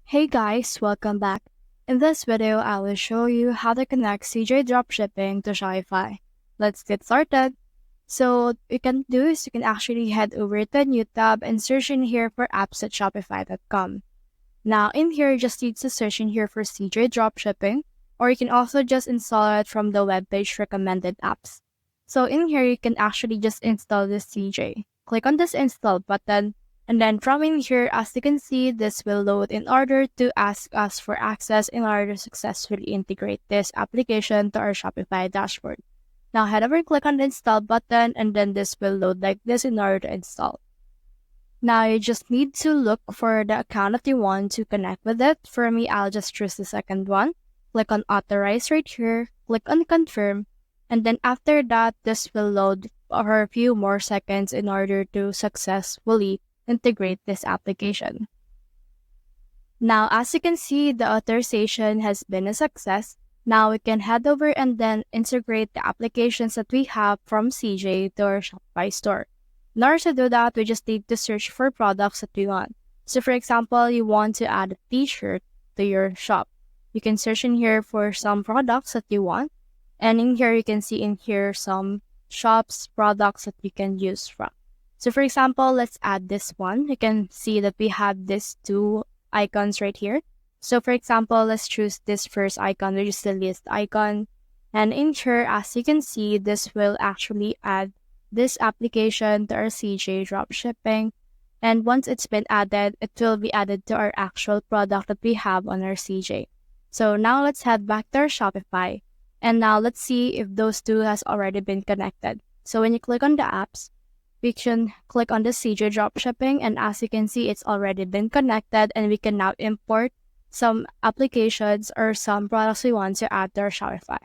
Hey guys, welcome back. In this video, I will show you how to connect CJ Dropshipping to Shopify. Let's get started. So what you can do is you can actually head over to a new tab and search in here for apps at shopify.com. Now in here, you just need to search in here for CJ Dropshipping, or you can also just install it from the webpage recommended apps. So in here, you can actually just install this CJ. Click on this install button, and then from in here, as you can see, this will load in order to ask us for access in order to successfully integrate this application to our Shopify dashboard. Now head over and click on the install button, and then this will load like this in order to install. Now you just need to look for the account that you want to connect with it. For me, I'll just choose the second one. Click on authorize right here, click on confirm, and then after that, this will load for a few more seconds in order to successfully integrate this application. Now, as you can see, the authorization has been a success. Now we can head over and then integrate the applications that we have from CJ to our Shopify store. In order to do that, we just need to search for products that we want. So for example, you want to add a t-shirt to your shop. You can search in here for some products that you want. And in here, you can see in here some shops, products that you can use from. So for example, let's add this one. You can see that we have these two icons right here. So for example, let's choose this first icon, which is the list icon. And in here, as you can see, this will actually add this application to our CJ Dropshipping. And once it's been added, it will be added to our actual product that we have on our CJ. So now let's head back to our Shopify. And now let's see if those two has already been connected. So when you click on the apps, we can click on the CJ Dropshipping, and as you can see, it's already been connected, and we can now import some applications or some products we want to add to our Shopify.